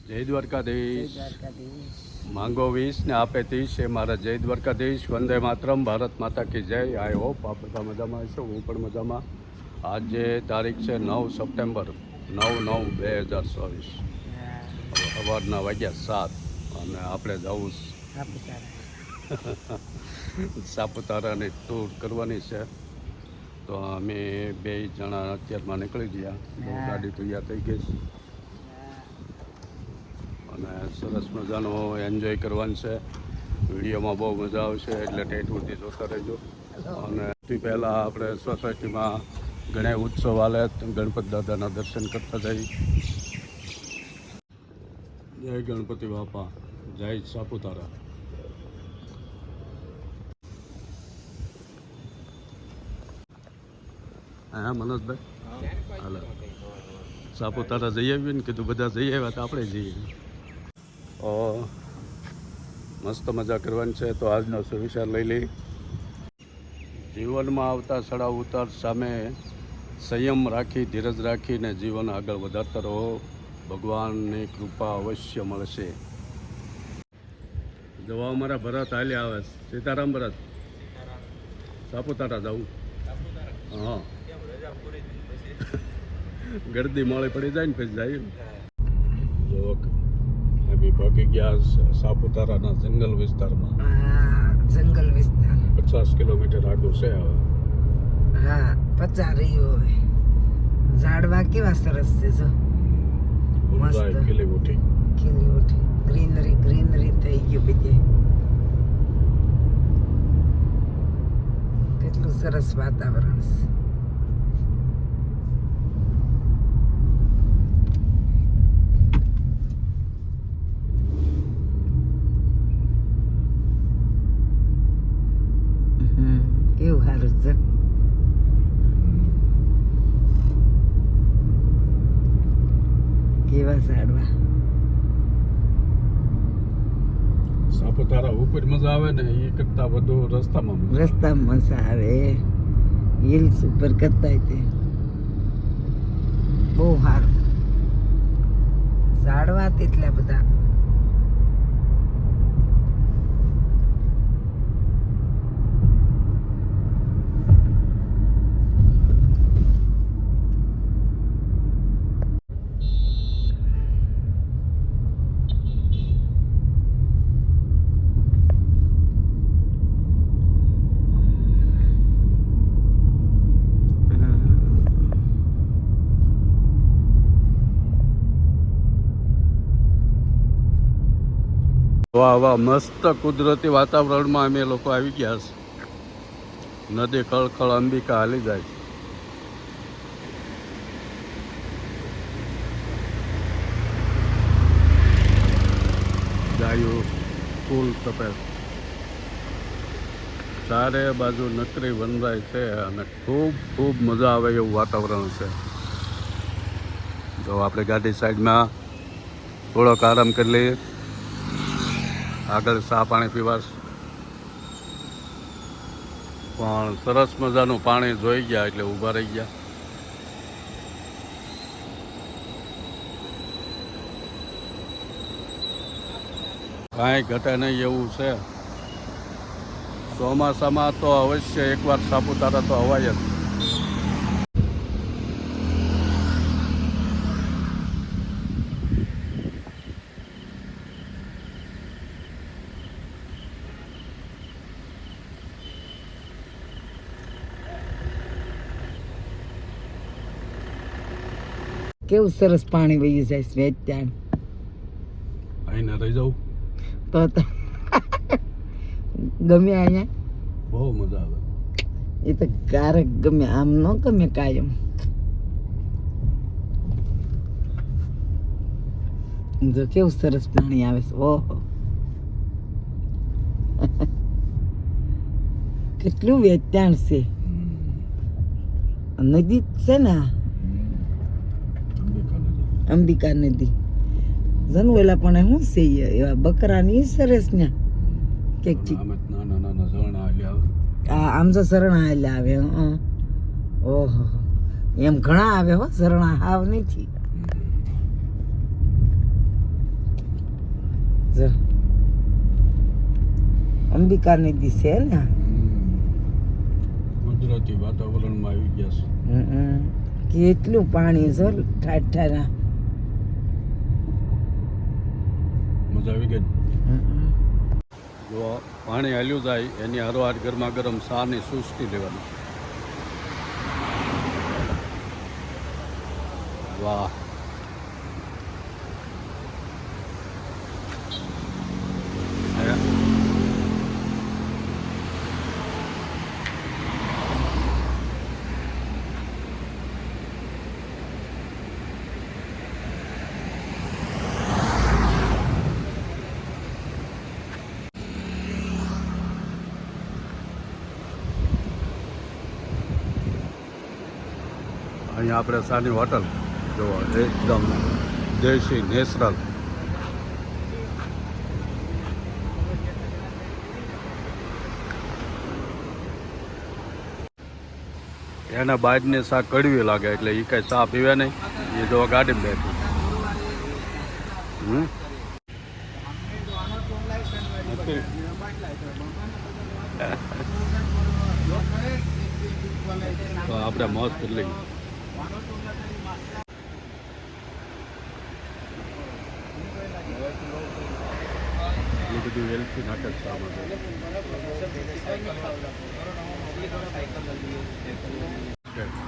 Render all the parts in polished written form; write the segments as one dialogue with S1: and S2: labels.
S1: જય દ્વારકાધીશ.
S2: દ્વારકાધીશ.
S1: માંગો 20 ને આપે 30 એ મારા જય દ્વારકાધીશ. વંદે માતરમ. ભારત માતા કી જય. આઈ હોપ આપ બધા મજામાં હશો. હું પણ મજામાં. આજે તારીખ છે 9 સપ્ટેમ્બર 9/9/2024. સવારના વાગ્યા 7 અને આપણે જવું સાપુતારાની ટૂર કરવાની છે. તો અમે 2 જણા અત્યારમાં નીકળી ગયા. ગાડી તૈયાર થઈ ગઈ છે અને સરસ મજાનો એન્જોય કરવાનું છે. વિડીયોમાં બહુ મજા આવશે એટલે ટેટ સુધી જોતા રહેજો. અને સૌથી પહેલાં આપણે સોસાયટીમાં ગણેશ ઉત્સવ હાલે ગણપતિ દાદાના દર્શન કરતા જઈ. જય ગણપતિ બાપા, જય સાપુતારા. હા મનોજભાઈ, હાલો સાપુતારા જઈ આવીએ ને કીધું બધા જઈ આવ્યા તો આપણે જઈએ. મસ્ત મજા કરવાની છે. તો આજનો સુવિચાર લઈ લઈ. જીવનમાં આવતા ચડાવ ઉતાર સામે સંયમ રાખી ધીરજ રાખીને જીવન આગળ વધારતા રહો. ભગવાનની કૃપા અવશ્ય મળશે. જવા અમારા ભરત હાલ્યા આવે. સીતારામ ભરત, સાપુતારા જવું. હા, ગરદી મોડી પડી જાય ને પછી જાય. જો અમે ભાગી ગયા સાપુતારાના જંગલ વિસ્તારમાં.
S2: જંગલ વિસ્તાર
S1: 50 કિલોમીટર આગળ છે હવે.
S2: હા, 50 રહ્યો હવે. ઝાડવા કેવા સરસ છે. જો મસ્ત
S1: ખીલી ઉઠી
S2: ગ્રીનરી થઈ ગયું બધે. કેટલું સરસ વાતાવરણ છે. કેવું સારું છે. કેવા ઝાડવા.
S1: સાપુતારા ઉપર મજા આવે ને એ કરતા વધુ રસ્તામાં
S2: મજા આવે. હિલ્સ ઉપર કરતા તે બહુ સારું. ઝાડવા તેટલા બધા.
S1: વાહ વાહ, મસ્ત કુદરતી વાતાવરણમાં અમે લોકો આવી ગયા છે. નદી ખળખળ અંબિકા હાલી જાય. ગાયું ફૂલ સફેદ, ચારે બાજુ નકરી વનરાય છે અને ખૂબ મજા આવે એવું વાતાવરણ છે. જો આપણે ગાડી સાઈડમાં થોડોક આરામ કરી લઈએ. આગળ ચા પાણી પીવાસ. પણ સરસ મજાનું પાણી જોઈ ગયા એટલે ઊભા રહી ગયા. કાંઈ ઘટે નહીં એવું છે. ચોમાસામાં તો અવશ્ય એકવાર સાપુતારા તો અવાય જ.
S2: કેવું સરસ પાણી વહી જાય સ્વેત ત્યાં.
S1: અહીંને રહી જાઉં
S2: તો ગમે અહીંયા
S1: બહુ મજા આવે.
S2: એ તો ક્યારેક ગમે, આમ ન ગમે કાયમ. જો કેવું સરસ પાણી આવે છે. ઓહો, કેટલું વેચાણ છે. નદી છે ને અંબિકા નદી. જનવેલા પણ શું છે એવા બકરાની સરસ ને
S1: નાના ઝરણા આવ્યા.
S2: આમ તો ઝરણા એટલે આવે. ઓહો, એમ ઘણા આવે હો ઝરણા, હાવ નથી. જો અંબિકા નદી છે ને
S1: કુદરતી વાતાવરણમાં આવી ગયા છે.
S2: કેટલું પાણી છે ઠાઠાના.
S1: મજા આવી ગઈ. જો પાણી હાલ્યું જાય એની હારોહાર ગરમા ગરમ શાની સૃષ્ટિ લેવાની. વાહ. અહીંયા આપણે સાની હોટલ જો એકદમ દેશી નેચરલ. એના બાજને શાક કડવી લાગે એટલે એ કાંઈ ચા પીવે નહીં. એ જો ગાડીમાં બેઠું. તો આપણે મોજ કરી લઈએ. એ બધું એલપી નાટક છે આમાં.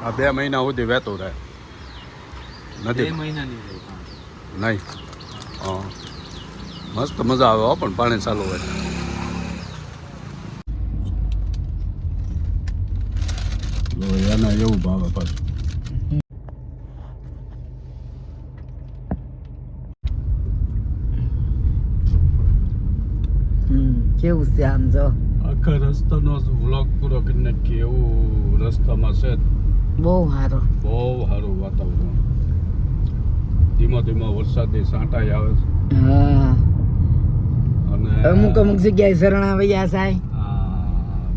S1: આ 2 મહિના સુધી વહેતું રહે નથી. નહીં હા મસ્ત મજા આવે હો, પણ પાણી ચાલુ હોય. એના એવું ભાવે પાછું.
S2: કેવું છે આમ જો
S1: આખા રસ્તાનો વ્લોગ પૂરો કરી નાખીએ એવું રસ્તામાં છે.
S2: બહુ સારો,
S1: બહુ સારું વાતાવરણ. ધીમો ધીમો વરસાદી સાંટા આવે છે.
S2: હા
S1: અને
S2: અમુક જગ્યાએ ઝરણા વયા જાય.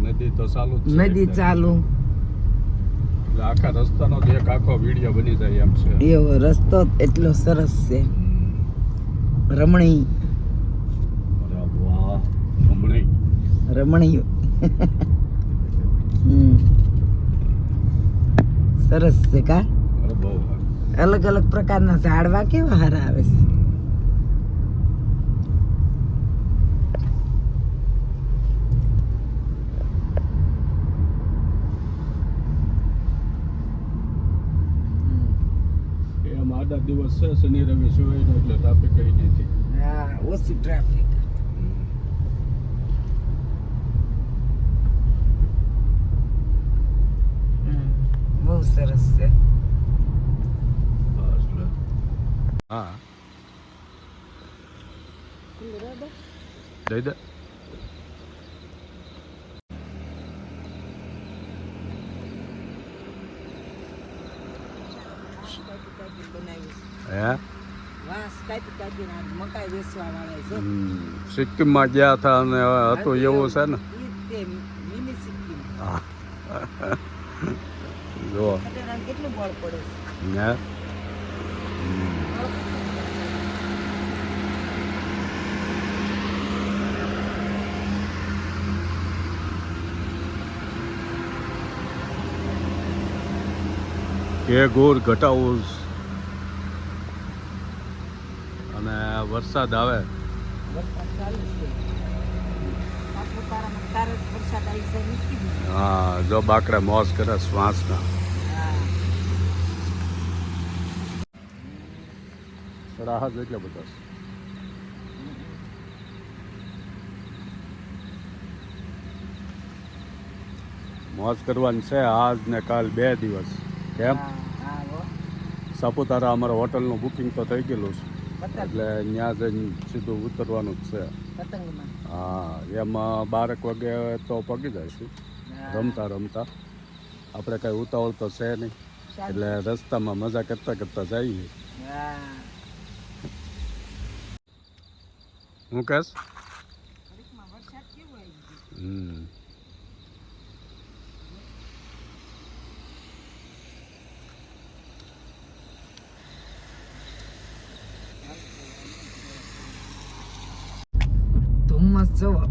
S1: નદી તો ચાલુ જ છે.
S2: નદી ચાલુ.
S1: એટલે આખા રસ્તાનો જ એક આખો વિડીયો બની જાય એમ છે.
S2: એવો રસ્તો એટલો સરસ છે, રમણીય.
S1: અરે વાહ, રમણીય.
S2: રમણીય. સરસ છે કા.
S1: અરે બહુ સારું.
S2: અલગ અલગ પ્રકારના ઝાડવા કેવા સારા આવે છે.
S1: એમ આડા દિવસ છે શનિ રવિ સિવાય એટલે ટ્રાફિક કઈ નથી.
S2: હા ઓછી ટ્રાફિક. બહુ સરસ છે.
S1: હા દઈ દે. હે સિક્કિમમાં ગયા હતા અને હતું એવું છે ને. જો
S2: કેટલું બળ પડે
S1: હે કે ગોર ઘટાવું અને વરસાદ આવે.
S2: વરસાદ ચાલુ છે. સાપુતારામાં તારે વરસાદ આવી જાય નીકળી ગયો.
S1: હા જો બાકડે મોજ કરે શ્વાસના. રાહત એટલે બધા મોજ કરવાની છે આજ ને કાલ 2 દિવસ. કેમ સાપુતારા અમારા હોટલનું બુકિંગ તો થઈ ગયેલું છે એટલે ત્યાં જઈને સીધું ઉતરવાનું જ છે. હા એમાં 12 વાગે તો પગી જઈશું રમતા રમતા. આપણે કાંઈ ઉતાવળ તો છે નહીં એટલે રસ્તામાં મજા કરતા કરતા જઈએ. હું કહેશ
S2: ધુમ્મસ જવો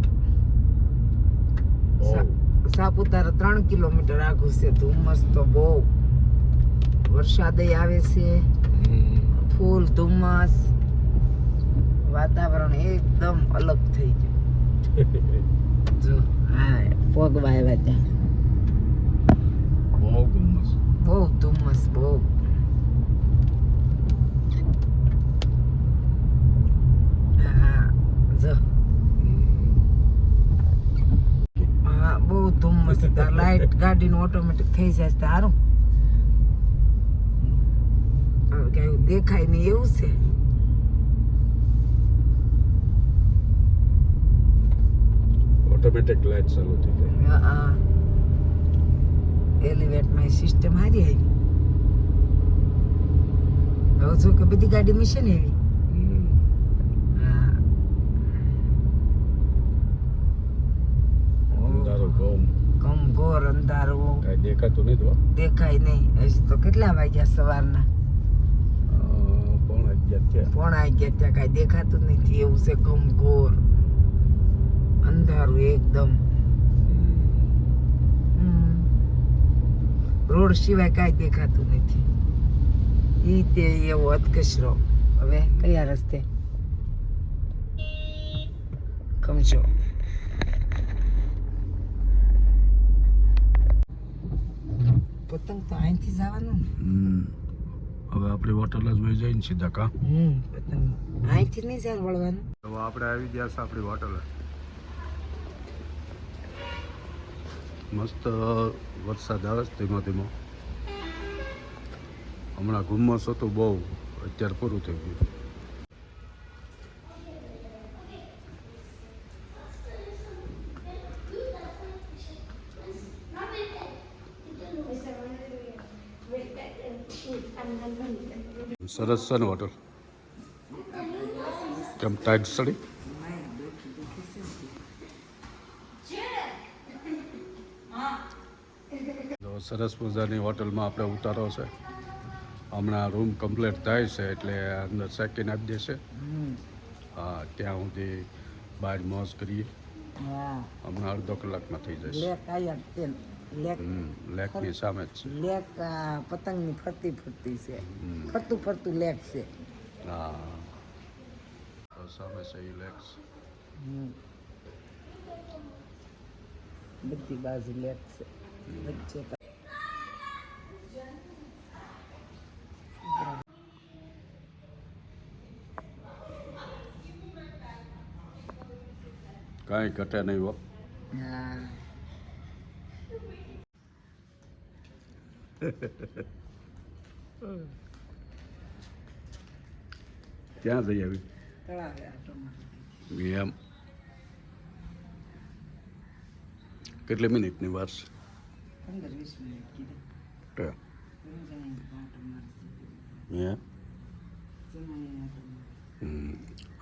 S2: સાપુતારા 3 કિલોમીટર આઘું છે. ધુમ્મસ તો બહુ, વરસાદ આવે છે, ફૂલ ધુમ્મસ, વાતાવરણ એકદમ અલગ થઈ ગયું. જો હા પગવા આવ્યા ત્યાં
S1: બહુ ધુમ્મસ.
S2: બહુ ધુમ્મસ બહુ. હા જો હા બહુ ધુમ્મસ. લાઈટ ગાડીનું ઓટોમેટિક થઈ જાય તો સારું. કઈ દેખાય નહીં એવું છે.
S1: ઓટોમેટિક લાઈટ ચાલુ થઈ જાય.
S2: હા એલિવેટમાં સિસ્ટમ સારી આવી. હવે જો કે બધી ગાડી મિશન એવી. હા
S1: અંધારું બહુ,
S2: ઘોર અંધારું,
S1: કઈ દેખાતું નથી હો.
S2: દેખાય નહીં. હજી તો કેટલા વાગ્યા સવારના?
S1: 11:30 થયા.
S2: 11:30 ત્યાં કઈ દેખાતું નથી. એવું છે ઘોર અંધારું એકદમ. રોડ સિવાય કાંઈ દેખાતું નથી. ઈ તે એવો અધકચરો. હવે કયા રસ્તે ખમશો? પતંગ તો અહીંથી જવાનું ને.
S1: હવે આપણી હોટલ જ વહી જાય ને સીધા કા.
S2: પતંગ અહીંથી નહીં ચાલ વળવાનું.
S1: હવે આપણે આવી ગયા છે આપણી હોટલે. મસ્ત વરસાદ આવે છે ધીમો ધીમો. હમણાં ધુમ્મસ હતું બહુ, અત્યારે પૂરું થઈ ગયું. સરસ છે ને હોટલ? કેમ ટાઈટ સડી? સરસ મજાની હોટલમાં આપણે ઉતારો છે. હમણાં રૂમ કમ્પ્લીટ થાય છે એટલે અંદર સેકિંગ આપી દેશે. હા ત્યાં સુધી બહાર મોજ કરીએ.
S2: હા
S1: હમણાં અડધો કલાકમાં થઈ જશે.
S2: લેક આયા તેલ લેક.
S1: લેકની સામે જ છે.
S2: લેક પતંગની ફરતી ફરતી છે. ફરતું ફરતું લેક છે.
S1: હા સામે છે એ લેક.
S2: બધી બાજુ લેક છે. વચ્ચે
S1: કાંઈ ઘટે નહીં હો.
S2: હા
S1: ક્યાં જઈ આવી?
S2: તળાવે આટો મારી.
S1: એમ કેટલી મિનિટની વાર છે?
S2: 15-20 મિનિટ કીધું.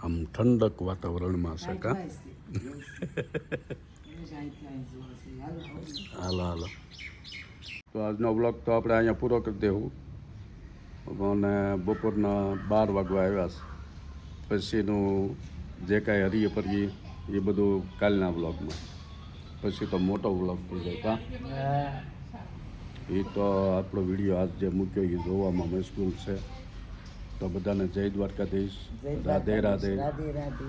S1: આમ ઠંડક વાતાવરણમાં છે કા. હાલો હાલો. તો આજનો બ્લોગ તો આપણે અહીંયા પૂરો કરી દેવું. અને બપોરના 12 વાગવા આવ્યા છે. પછીનું જે કાંઈ હરીએ ફરીએ એ બધું કાલના બ્લોગમાં. પછી તો મોટો બ્લોગ થઈ જાય કા. એ તો આપણો વિડીયો આજ જે મૂક્યો એ જોવામાં મશગુલ છે. તો બધાને જય દ્વારકાધીશ. રાધે રાધે.
S2: રાધે રાધે.